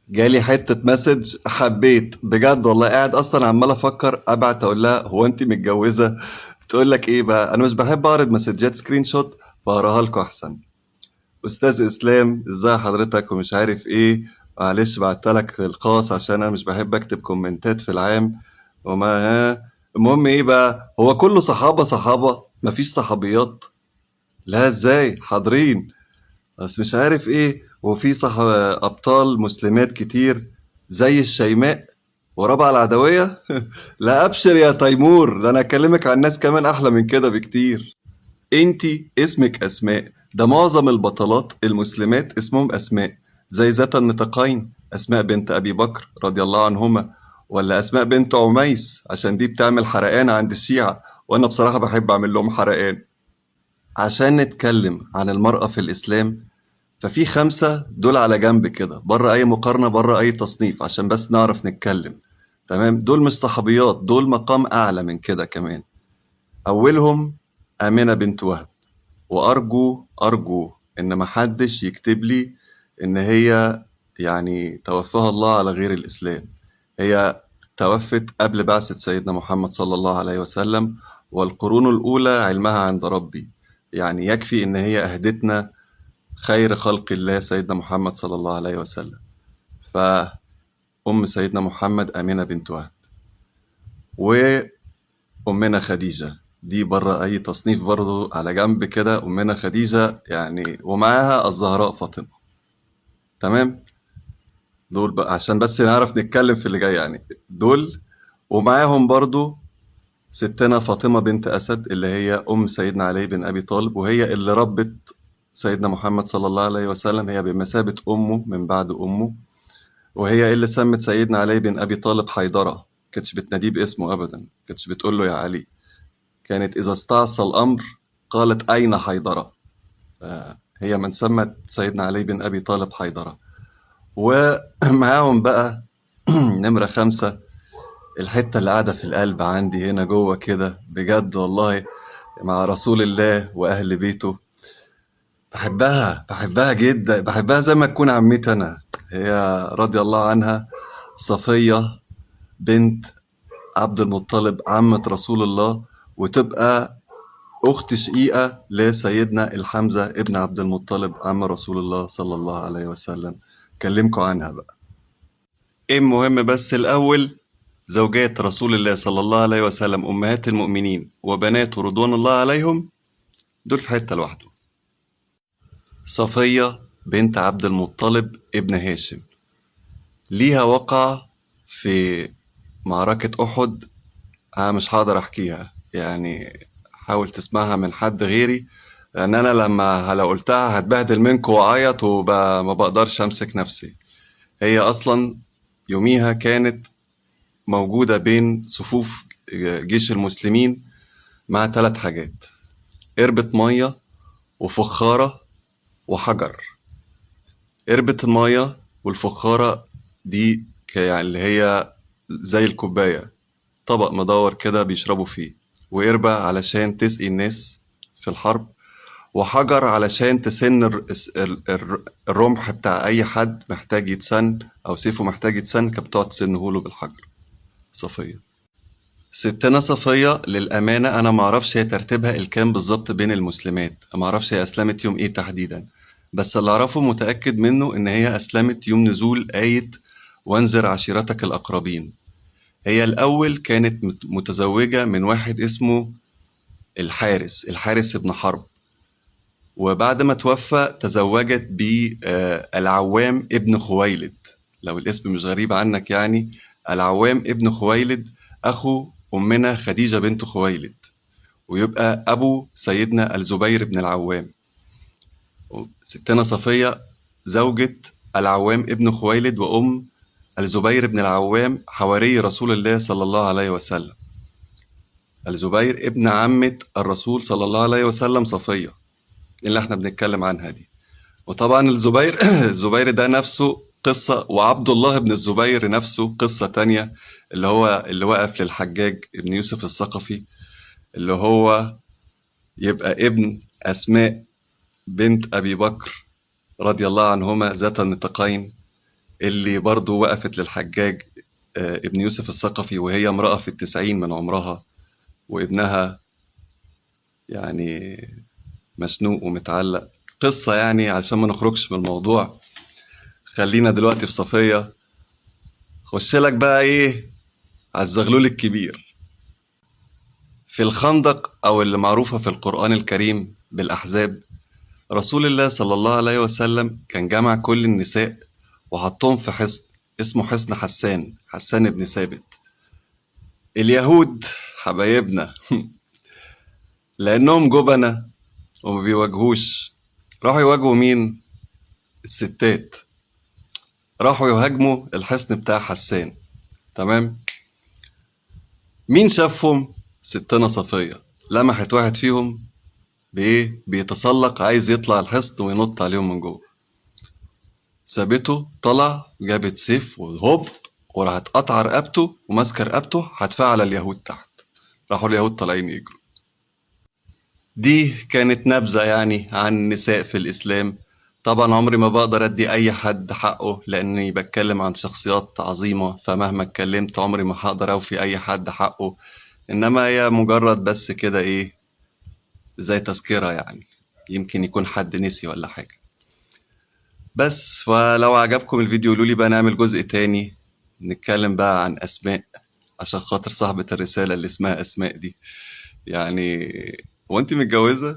جالي حتة مسج حبيت بجد والله، قاعد اصلا عمال افكر ابعت اقول لها هو انت متجوزة؟ تقول لك ايه بقى، انا مش بحب اعرض مسجات سكرين شوت، فاقراها لكم احسن. استاذ اسلام ازاي حضرتك ومش عارف ايه، معلش بعت لك الخاص عشان انا مش بحب اكتب كومنتات في العام وما ها. المهم ايه بقى، هو كله صحابة صحابة مفيش صحابيات؟ لا ازاي حاضرين، بس مش عارف ايه، وفي ابطال مسلمات كتير زي الشيماء ورابعة العدوية. لا ابشر يا تيمور، ده انا اكلمك عن ناس كمان احلى من كده بكتير. انتي اسمك اسماء، ده معظم البطلات المسلمات اسمهم اسماء، زي ذات النطاقين اسماء بنت ابي بكر رضي الله عنهما، ولا اسماء بنت عميس عشان دي بتعمل حرقان عند الشيعة، وانا بصراحة بحب اعمل لهم حرقان. عشان نتكلم عن المرأة في الاسلام، ففي 5 دول على جنب كده بره أي مقارنة بره أي تصنيف، عشان بس نعرف نتكلم. تمام، دول مش صحابيات، دول مقام أعلى من كده كمان. أولهم آمنة بنت وهب، وأرجو إن محدش يكتب لي إن هي يعني توفاها الله على غير الإسلام. هي توفت قبل بعثة سيدنا محمد صلى الله عليه وسلم، والقرون الأولى علمها عند ربي، يعني يكفي إن هي أهدتنا خير خلق الله سيدنا محمد صلى الله عليه وسلم. فأم سيدنا محمد آمنة بنت وهب، وأمنا خديجة دي بره أي تصنيف برضو على جنب كده، أمنا خديجة يعني، ومعاها الزهراء فاطمة. تمام، دول بقى عشان بس نعرف نتكلم في اللي جاي يعني. دول ومعاهم برضو ستنا فاطمة بنت أسد اللي هي أم سيدنا علي بن أبي طالب، وهي اللي ربت سيدنا محمد صلى الله عليه وسلم، هي بمثابة أمه من بعد أمه، وهي اللي سمت سيدنا علي بن أبي طالب حيدرة، كانتش بتناديه باسمه أبدا، كانتش بتقول له يا علي، كانت إذا استعصى الأمر قالت أين حيدرة. هي من سمت سيدنا علي بن أبي طالب حيدرة. ومعاهم بقى نمرة 5، الحتة اللي قاعدة في القلب عندي هنا جوه كده بجد والله، مع رسول الله وأهل بيته. بحبها جدا، بحبها زي ما تكون عمتي أنا. هي رضي الله عنها صفية بنت عبد المطلب عمة رسول الله، وتبقى أخت شقيقة لسيدنا الحمزة ابن عبد المطلب عم رسول الله صلى الله عليه وسلم. كلمكم عنها بقى. إيه المهم بس الأول، زوجات رسول الله صلى الله عليه وسلم أمهات المؤمنين وبناته رضوان الله عليهم، دول في حتة لوحده. صفية بنت عبد المطلب ابن هاشم، ليها وقع في معركة أحد. أنا مش هقدر أحكيها يعني، حاول تسمعها من حد غيري، لأن أنا لما لو قلتها هتبهدل منكم وأعيط وما بقدرش أمسك نفسي. هي أصلا يوميها كانت موجودة بين صفوف جيش المسلمين مع 3 حاجات: قربة مية وفخارة وحجر. قربة المية والفخارة دي يعني اللي هي زي الكوباية، طبق مدور كده بيشربوا فيه، وقربة علشان تسقي الناس في الحرب، وحجر علشان تسن الرمح بتاع أي حد محتاج يتسن أو سيفه محتاج يتسن، كانت بتقعد تسنهوله بالحجر. صفية، ستنا صفية للأمانة أنا معرفش هي ترتيبها الكام بالظبط بين المسلمات، معرفش هي أسلمت يوم إيه تحديدا، بس اللي أعرفه متأكد منه إن هي أسلمت يوم نزول آية وانذر عشيرتك الأقربين. هي الأول كانت متزوجة من واحد اسمه الحارس ابن حرب، وبعد ما توفى تزوجت بالعوام ابن خويلد. لو الاسم مش غريب عنك يعني، العوام ابن خويلد أخو أمنا خديجة بنت خويلد، ويبقى أبو سيدنا الزبير بن العوام. ستنا صفية زوجة العوام ابن خويلد وأم الزبير بن العوام حواري رسول الله صلى الله عليه وسلم. الزبير ابن عمة الرسول صلى الله عليه وسلم صفية اللي احنا بنتكلم عنها دي. وطبعا الزبير الزبير ده نفسه قصة، وعبد الله بن الزبير نفسه قصة تانية، اللي هو اللي وقف للحجاج ابن يوسف الثقفي، اللي هو يبقى ابن أسماء بنت أبي بكر رضي الله عنهما ذات النطاقين، اللي برضو وقفت للحجاج ابن يوسف الثقفي وهي امرأة في 90 من عمرها، وابنها يعني مشنوق ومتعلق. قصة يعني عشان ما نخرجش من الموضوع. خلينا دلوقتي في صفية. خش لك بقى ايه على الزغلول الكبير. في الخندق او اللي معروفة في القرآن الكريم بالأحزاب، رسول الله صلى الله عليه وسلم كان جمع كل النساء وحطهم في حصن اسمه حصن حسان بن ثابت. اليهود حبايبنا لأنهم جبنة وما بيواجهوش، راحوا يواجهوا مين؟ الستات. راحوا يهاجموا الحصن بتاع حسان. تمام. مين شافهم؟ ستنا صفية. لمحت واحد فيهم بإيه؟ بيتسلق عايز يطلع الحصن وينط عليهم من جوه. سابته طلع، جابت سيف وهوب، وراحت قطع رقبته وماسكه رقبته هتفعل على اليهود تحت. راحوا اليهود طالعين يجروا. دي كانت نبذة يعني عن النساء في الإسلام. طبعا عمري ما بقدر أدي أي حد حقه لأني بتكلم عن شخصيات عظيمة، فمهما اتكلمت عمري ما هقدر أوفي أي حد حقه. إنما هي مجرد بس كده إيه، زي تذكرة يعني، يمكن يكون حد نسي ولا حاجة. بس ولو عجبكم الفيديو قولولي بقى نعمل جزء تاني نتكلم بقى عن أسماء، عشان خاطر صاحبة الرسالة اللي اسمها أسماء دي. يعني هو أنت متجوزة؟